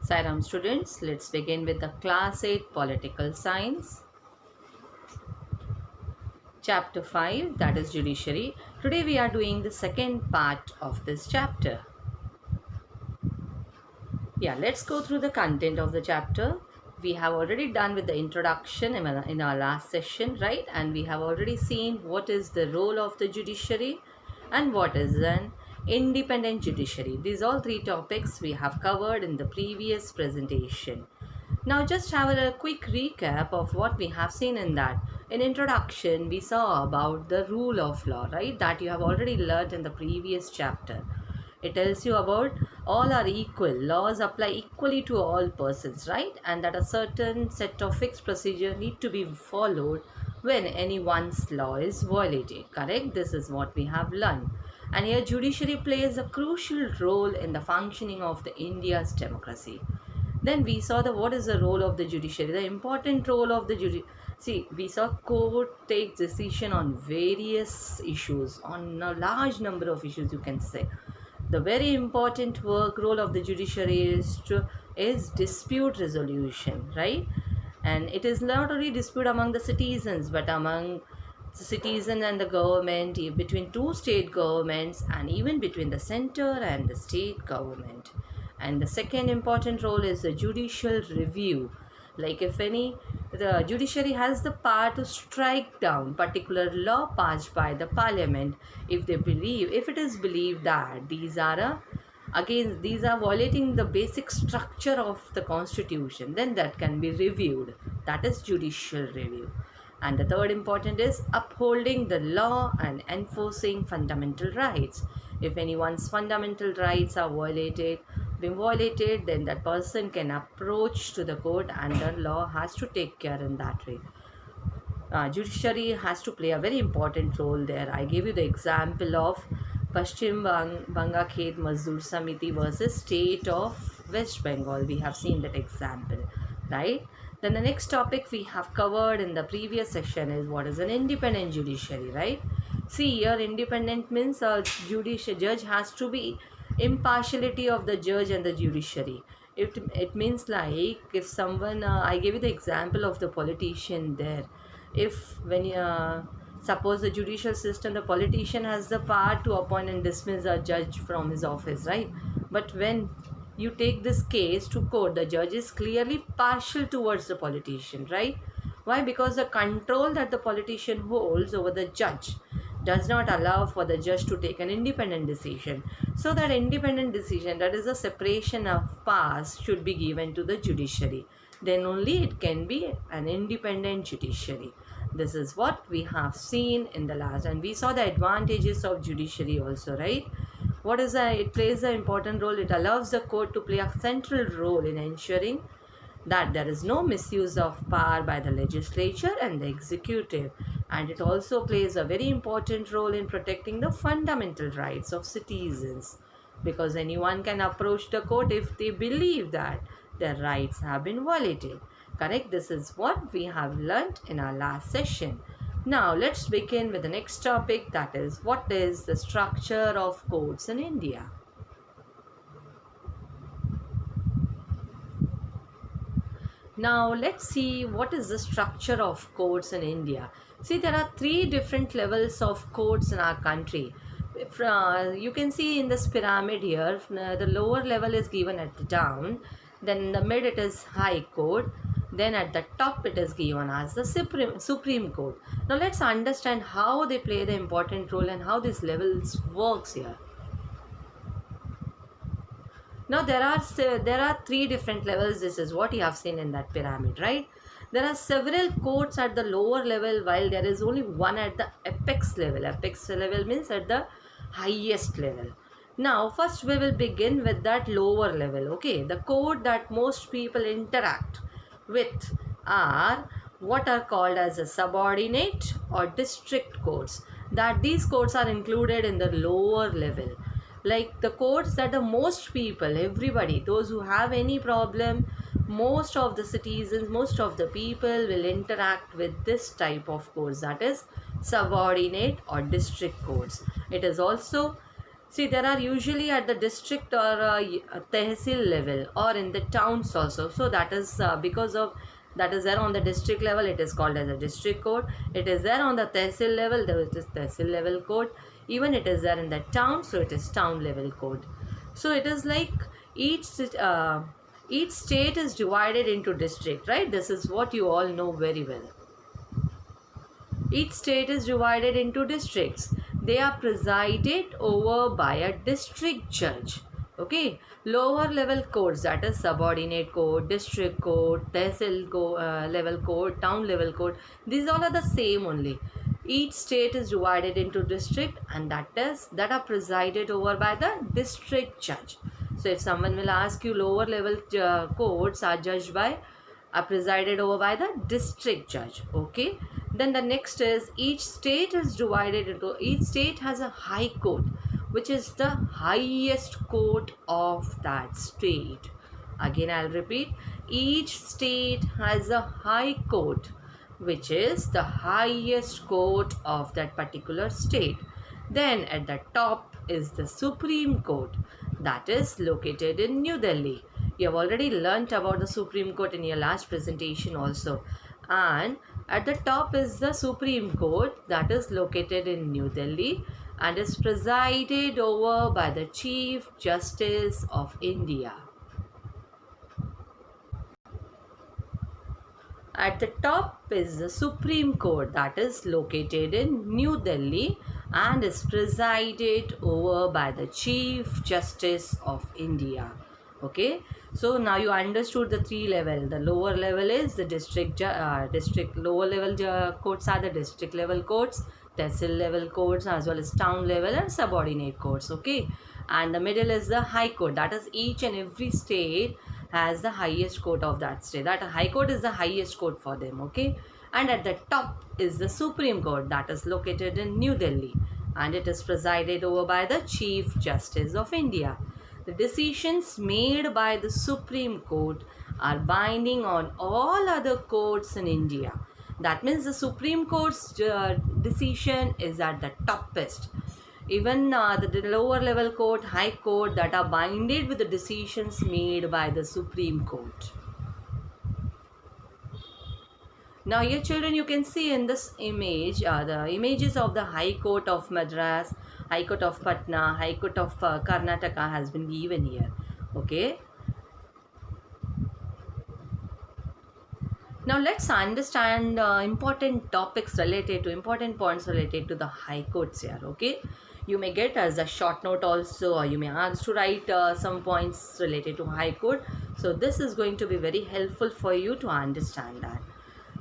Sairam students, let's begin with the Class 8 Political Science. Chapter 5, that is Judiciary. Today we are doing the second part of this chapter. Yeah, let's go through the content of the chapter. We have already done with the introduction in our last session, right? And we have already seen what is the role of the judiciary and what is an independent judiciary. These all three topics we have covered in the previous presentation. Now just have a quick recap of what we have seen in that. In introduction, we saw about the rule of law, right? That you have already learned in the previous chapter. It tells you about all are equal. Laws apply equally to all persons, right? And that a certain set of fixed procedure need to be followed when anyone's law is violated, correct? This is what we have learned. And here judiciary plays a crucial role in the functioning of the India's democracy. Then we saw the what is the role of the judiciary, the important role of the judiciary. See, we saw court take decision on various issues, on a large number of issues, you can say. The very important work role of the judiciary is dispute resolution, right? And it is not only dispute among the citizens but among the citizen and the government, between two state governments, and even between the center and the state government. And the second important role is the judicial review. Like if any, the judiciary has the power to strike down particular law passed by the parliament if it is believed that these are violating the basic structure of the constitution, then that can be reviewed. That is judicial review. And the third important is upholding the law and enforcing fundamental rights. If anyone's fundamental rights are been violated, then that person can approach to the court and the law has to take care in that way. Judiciary has to play a very important role there. I gave you the example of Paschim Banga Khet Mazdoor Samiti versus State of West Bengal. We have seen that example, right? Then the next topic we have covered in the previous session is what is an independent judiciary, right? See here, independent means a judge has to be impartiality of the judge and the judiciary. It means like if someone, I gave you the example of the politician there. If when suppose the judicial system, the politician has the power to appoint and dismiss a judge from his office, right? But when you take this case to court, the judge is clearly partial towards the politician, right? Why? Because the control that the politician holds over the judge does not allow for the judge to take an independent decision. So that independent decision, that is the separation of powers, should be given to the judiciary. Then only it can be an independent judiciary. This is what we have seen in the last, and we saw the advantages of judiciary also, right? It plays an important role. It allows the court to play a central role in ensuring that there is no misuse of power by the legislature and the executive, and it also plays a very important role in protecting the fundamental rights of citizens, because anyone can approach the court if they believe that their rights have been violated, correct? This is what we have learnt in our last session. Now let's begin with the next topic, that is what is the structure of courts in India. Now let's see what is the structure of courts in India. See, there are three different levels of courts in our country. You can see in this pyramid here, the lower level is given at the down, then in the mid it is High Court, then at the top it is given as the Supreme Court. Now let's understand how they play the important role and how these levels works here. Now there are three different levels. This is what you have seen in that pyramid, right? There are several courts at the lower level, while there is only one at the apex level. Apex level means at the highest level. Now first we will begin with that lower level. Okay, the court that most people interact with are what are called as a subordinate or district courts. That these courts are included in the lower level. Like the courts that the most people, everybody, those who have any problem, most of the citizens, most of the people will interact with this type of courts, that is subordinate or district courts. It is also See, there are usually at the district or tehsil level or in the towns also. So that is because of that is there on the district level, it is called as a district code. It is there on the tehsil level, there is tehsil level code. Even it is there in the town, so it is town level code. So it is like each uh, each state is divided into district, right? This is what you all know very well. Each state is divided into districts. They are presided over by a district judge. Okay, lower level codes, that is subordinate code, district code, level code, town level code, these all are the same only. Each state is divided into district, and that are presided over by the district judge. So if someone will ask you, lower level codes are presided over by the district judge. Okay, then the next is each state is divided into, each state has a high court, which is the highest court of that state. Again I'll repeat, each state has a high court, which is the highest court of that particular state. Then at the top is the Supreme Court, that is located in New Delhi. You have already learnt about the Supreme Court in your last presentation also. And at the top is the Supreme Court, that is located in New Delhi and is presided over by the Chief Justice of India. At the top is the Supreme Court, that is located in New Delhi and is presided over by the Chief Justice of India. Okay, so now you understood the three level. The lower level is the district lower level courts are the district level courts, tehsil level courts, as well as town level and subordinate courts. Okay, and the middle is the high court, that is each and every state has the highest court of that state. That high court is the highest court for them. Okay, and at the top is the Supreme Court, that is located in New Delhi and it is presided over by the Chief Justice of India. The decisions made by the Supreme Court are binding on all other courts in India. That means the Supreme Court's decision is at the topest. Even the lower level court, high court, that are binded with the decisions made by the Supreme Court. Now here children, you can see in this image the images of the High Court of Madras, High Court of Patna, High Court of Karnataka has been given here. Okay. Now let's understand important topics related to, important points related to the High Courts here. Okay. You may get as a short note also, or you may ask to write some points related to High Court. So this is going to be very helpful for you to understand that.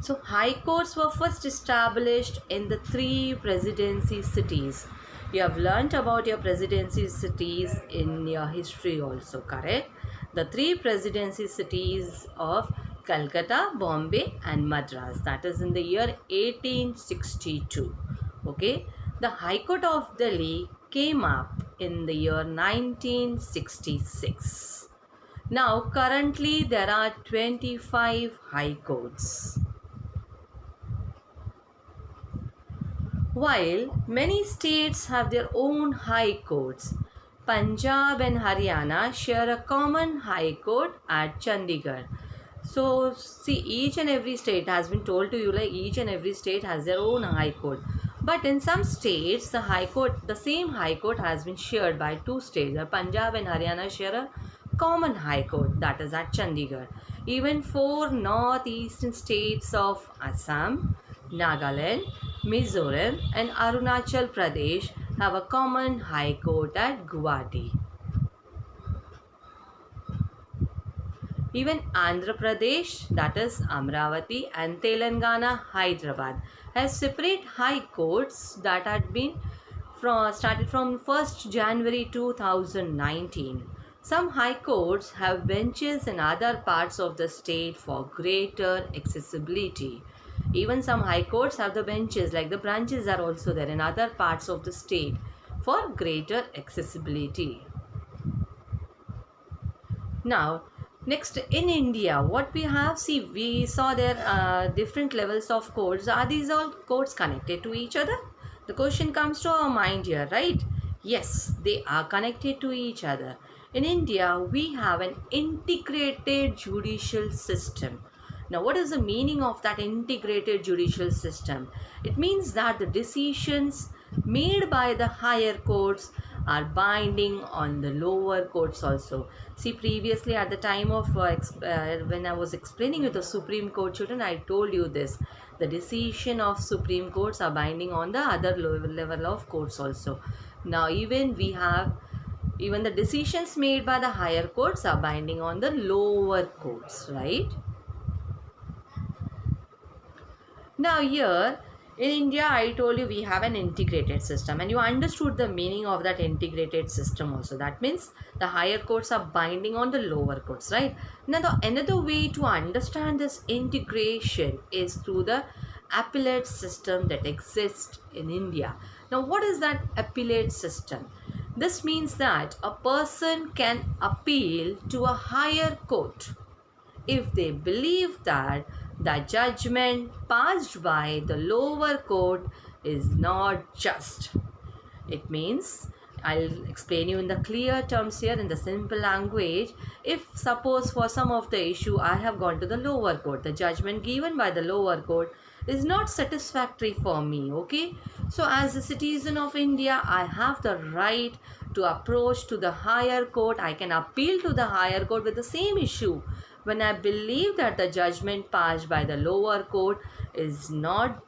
So high courts were first established in the three presidency cities. You have learnt about your presidency cities in your history also, correct? The three presidency cities of Calcutta, Bombay and Madras, that is in the year 1862. Okay, the High Court of Delhi came up in the year 1966. Now currently there are 25 high courts. While many states have their own high courts, Punjab and Haryana share a common high court at Chandigarh. So see, each and every state has been told to you, like each and every state has their own high court. But in some states, the high court, the same high court has been shared by two states. Punjab and Haryana share a common high court, that is at Chandigarh. Even four northeastern states of Assam, Nagaland, Mizoram and Arunachal Pradesh have a common high court at Guwahati. Even Andhra Pradesh, that is Amravati, and Telangana, Hyderabad have separate high courts that had been started from 1st January 2019. Some high courts have benches in other parts of the state for greater accessibility. Even some high courts have the benches, like the branches are also there in other parts of the state for greater accessibility. Now, next in India, what we have, see, we saw there different levels of courts. Are these all courts connected to each other? The question comes to our mind here, right? Yes, they are connected to each other. In India, we have an integrated judicial system. Now, what is the meaning of that integrated judicial system? It means that the decisions made by the higher courts are binding on the lower courts also. See, previously at the time of when I was explaining you the Supreme Court, children, I told you this. The decision of Supreme Courts are binding on the other level of courts also. Now, even the decisions made by the higher courts are binding on the lower courts, right? Now here in India, I told you we have an integrated system, and you understood the meaning of that integrated system also. That means the higher courts are binding on the lower courts, right? Now another way to understand this integration is through the appellate system that exists in India. Now what is that appellate system? This means that a person can appeal to a higher court if they believe that the judgment passed by the lower court is not just. It means, I'll explain you in the clear terms here in the simple language. If suppose for some of the issue I have gone to the lower court, the judgment given by the lower court is not satisfactory for me, okay? So as a citizen of India, I have the right to approach to the higher court. I can appeal to the higher court with the same issue when I believe that the judgment passed by the lower court is not,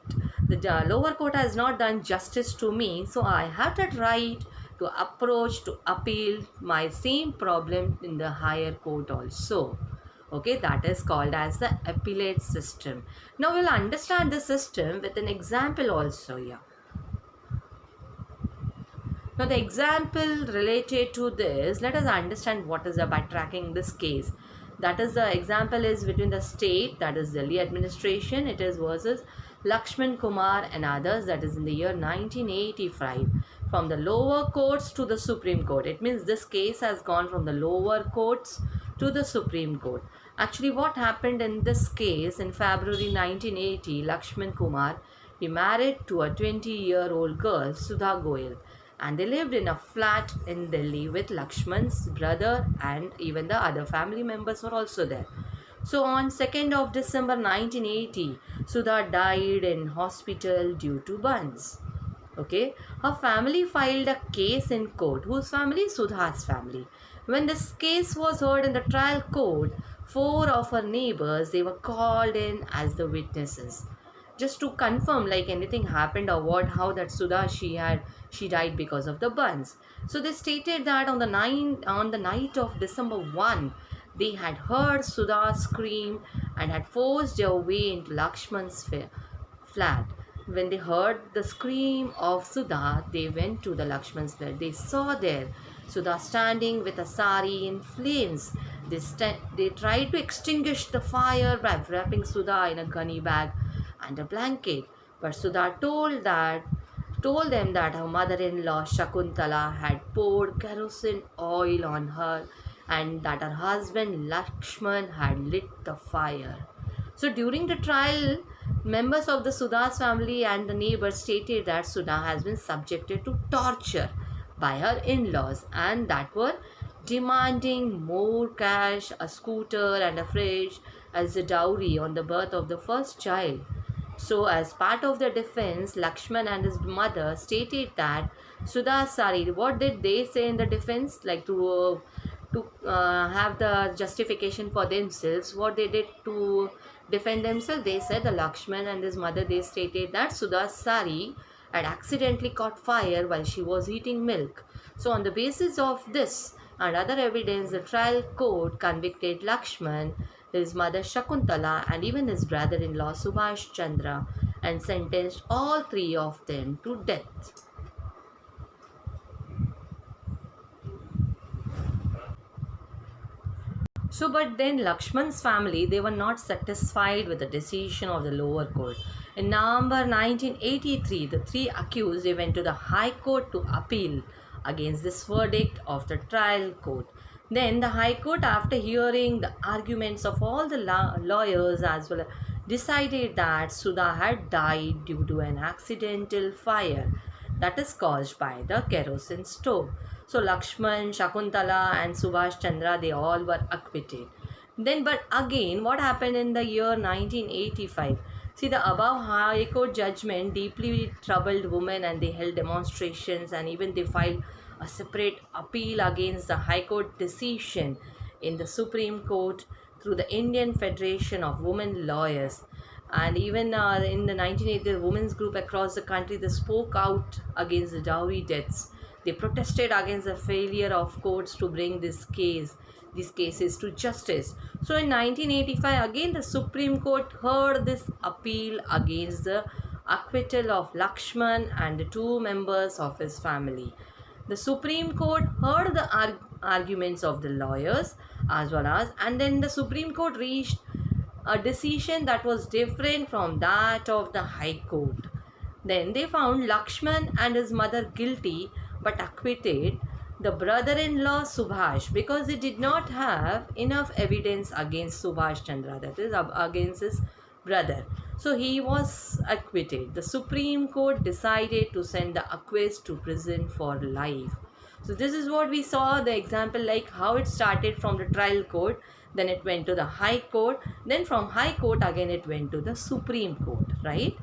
the lower court has not done justice to me, so I have that right to approach to appeal my same problem in the higher court also. Okay, that is called as the appellate system. Now we'll understand the system with an example also here. Now the example related to this, let us understand what is the backtracking this case. That is, the example is between the state, that is Delhi administration, it is versus Lakshman Kumar and others, that is in the year 1985, from the lower courts to the Supreme Court. It means this case has gone from the lower courts to the Supreme Court. Actually, what happened in this case in February 1980, Lakshman Kumar, he married to a 20-year-old girl, Sudha Goyal, and they lived in a flat in Delhi with Lakshman's brother, and even the other family members were also there. So on 2nd of December 1980, Sudha died in hospital due to burns. Okay, her family filed a case in court. Whose family? Sudha's family. When this case was heard in the trial court, 4 of her neighbors, they were called in as the witnesses, just to confirm like anything happened or what, how that Sudha she died because of the burns. So they stated that on the night of December 1, they had heard Sudha scream and had forced their way into Lakshman's flat. When they heard the scream of Sudha, they went to the Lakshman's flat. They saw there Sudha standing with a sari in flames. They tried to extinguish the fire by wrapping Sudha in a gunny bag and a blanket. But Sudha told them that her mother-in-law Shakuntala had poured kerosene oil on her and that her husband Lakshman had lit the fire. So during the trial, members of the Sudha's family and the neighbors stated that Sudha has been subjected to torture by her in-laws and that were demanding more cash, a scooter and a fridge as a dowry on the birth of the first child. So as part of the defense, Lakshman and his mother stated that Sudha Sari, what did they say in the defense? Like to have the justification for themselves, what they did to defend themselves, they said the Lakshman and his mother, they stated that Sudha Sari had accidentally caught fire while she was eating milk. So on the basis of this and other evidence, the trial court convicted Lakshman, his mother Shakuntala, and even his brother-in-law Subhash Chandra, and sentenced all 3 of them to death. So, but then Lakshman's family, they were not satisfied with the decision of the lower court. In November 1983, the 3 accused, they went to the High Court to appeal against this verdict of the trial court. Then the High Court, after hearing the arguments of all the lawyers as well, decided that Sudha had died due to an accidental fire. that is caused by the kerosene stove. So Lakshman, Shakuntala and Subhash Chandra, they all were acquitted. Then but again, what happened in the year 1985? See, the above High Court judgment deeply troubled women, and they held demonstrations, and even they filed a separate appeal against the High Court decision in the Supreme Court through the Indian Federation of Women Lawyers. And even in the 1980, the women's group across the country, they spoke out against the dowry deaths. They protested against the failure of courts to bring these cases to justice. So in 1985, again the Supreme Court heard this appeal against the acquittal of Lakshman and the two members of his family. The Supreme Court heard the arguments of the lawyers as well as, and then the Supreme Court reached a decision that was different from that of the High Court. Then they found Lakshman and his mother guilty but acquitted the brother-in-law Subhash because they did not have enough evidence against Subhash Chandra, that is against his brother. So he was acquitted. The Supreme Court decided to send the accused to prison for life. So this is what we saw, the example, like how it started from the trial court, then it went to the High Court, then from High Court again it went to the Supreme Court, right?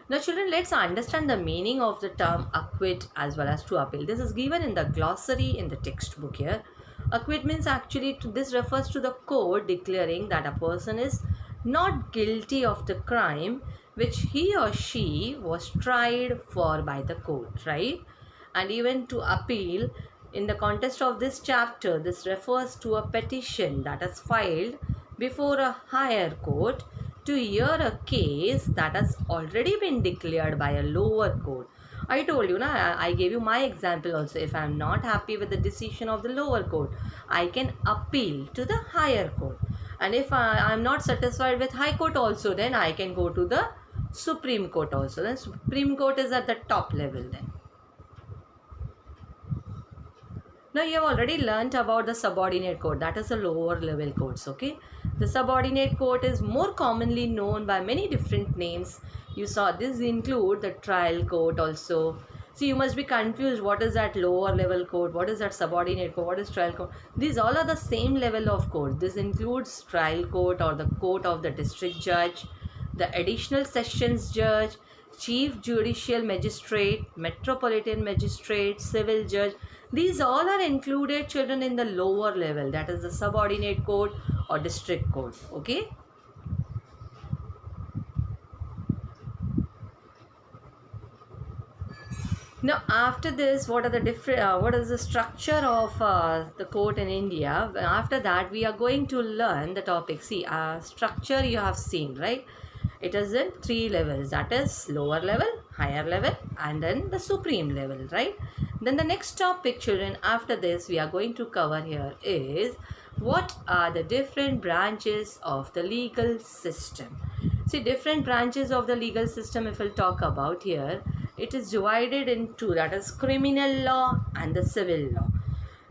Now children, let's understand the meaning of the term acquit as well as to appeal. This is given in the glossary in the textbook here. Acquit means actually, this refers to the court declaring that a person is not guilty of the crime which he or she was tried for by the court, right? And even to appeal, in the context of this chapter, this refers to a petition that is filed before a higher court to hear a case that has already been declared by a lower court. I told you, I gave you my example also. If I am not happy with the decision of the lower court, I can appeal to the higher court. And if I am not satisfied with High Court also, then I can go to the Supreme Court also. Then Supreme Court is at the top level then. Now you have already learnt about the subordinate court, that is the lower level courts, okay? The subordinate court is more commonly known by many different names. You saw this include the trial court also. So you must be confused, what is that lower level court, what is that subordinate court, what is trial court? These all are the same level of court. This includes trial court or the court of the district judge, the additional sessions judge, chief judicial magistrate, metropolitan magistrate, civil judge. These all are included, children, in the lower level, that is the subordinate court or district court, okay? Now after this, what is the structure of the court in India? After that, we are going to learn the topic. See, structure you have seen, right? It is in 3 levels, that is lower level, higher level, and then the supreme level, right? Then the next topic, children, after this we are going to cover here is what are the different branches of the legal system. See, different branches of the legal system, if we'll talk about here, it is divided into, that is criminal law and the civil law.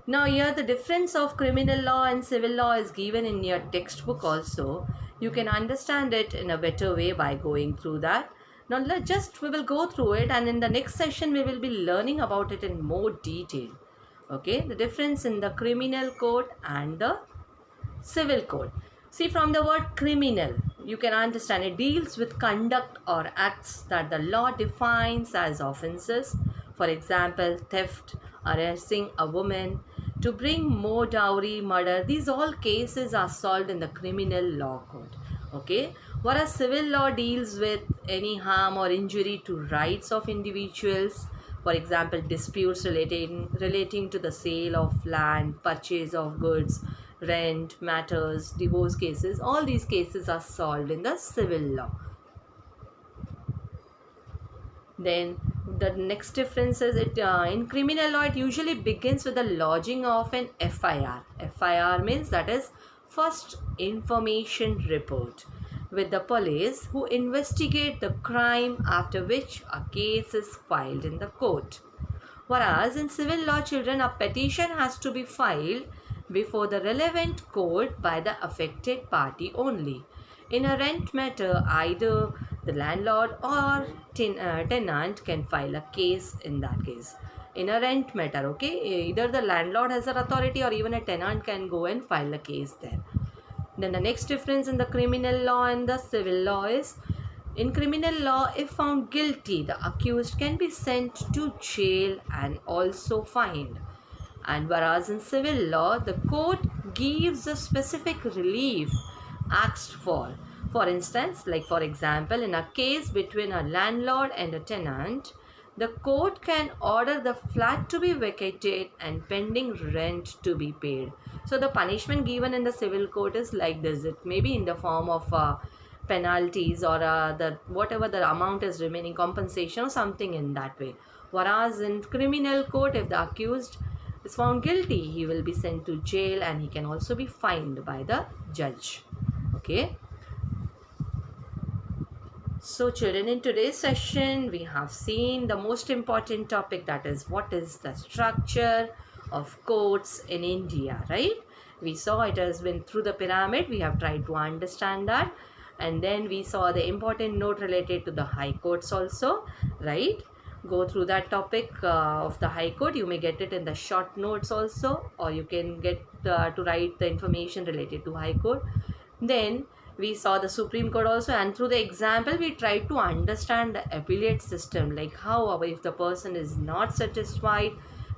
Now here the difference of criminal law and civil law is given in your textbook also. You can understand it in a better way by going through that. Now we will go through it, and in the next session we will be learning about it in more detail. Okay, the difference in the criminal code and the civil code. See, from the word criminal, you can understand it deals with conduct or acts that the law defines as offenses. For example, theft, arresting a woman, to bring more dowry, murder. These all cases are solved in the criminal law code. Okay, whereas civil law deals with any harm or injury to rights of individuals. For example, disputes relating to the sale of land, purchase of goods, rent matters, divorce cases. All these cases are solved in the civil law. Then the next difference is in criminal law, it usually begins with the lodging of an FIR. FIR means, that is first information report, with the police who investigate the crime, after which a case is filed in the court. Whereas in civil law, children, a petition has to be filed before the relevant court by the affected party only. In a rent matter, either the landlord or tenant can file a case in that case. In a rent matter, okay, either the landlord has an authority or even a tenant can go and file a case there. Then the next difference in the criminal law and the civil law is, in criminal law, if found guilty, the accused can be sent to jail and also fined. And whereas in civil law, the court gives a specific relief asked for. For instance, like for example, in a case between a landlord and a tenant, the court can order the flat to be vacated and pending rent to be paid. So the punishment given in the civil court is like this. It may be in the form of penalties or the whatever the amount is remaining, compensation or something in that way. Whereas in criminal court, if the accused is found guilty, he will be sent to jail and he can also be fined by the judge. Okay. So children, in today's session, we have seen the most important topic, that is what is the structure of courts in India, right? We saw it has been through the pyramid. We have tried to understand that. And then we saw the important note related to the high courts also, right? Go through that topic of the high court. You may get it in the short notes also, or you can get to write the information related to high court. Then we saw the Supreme Court also, and through the example we tried to understand the appellate system, like how if the person is not satisfied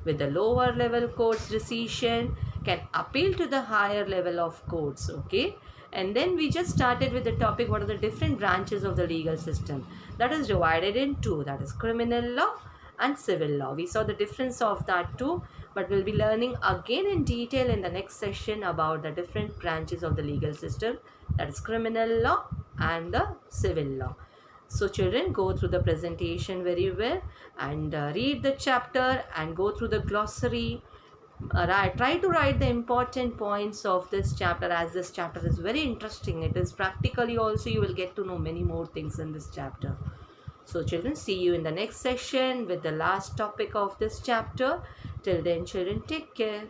with the lower level court's decision, can appeal to the higher level of courts. Okay. And then we just started with the topic, what are the different branches of the legal system, that is divided in two, that is criminal law and civil law. We saw the difference of that too, but we'll be learning again in detail in the next session about the different branches of the legal system, that is criminal law and the civil law. So children, go through the presentation very well and read the chapter and go through the glossary. Try to write the important points of this chapter, as this chapter is very interesting. It is practically also, you will get to know many more things in this chapter. So children, see you in the next session with the last topic of this chapter. Till then children, take care.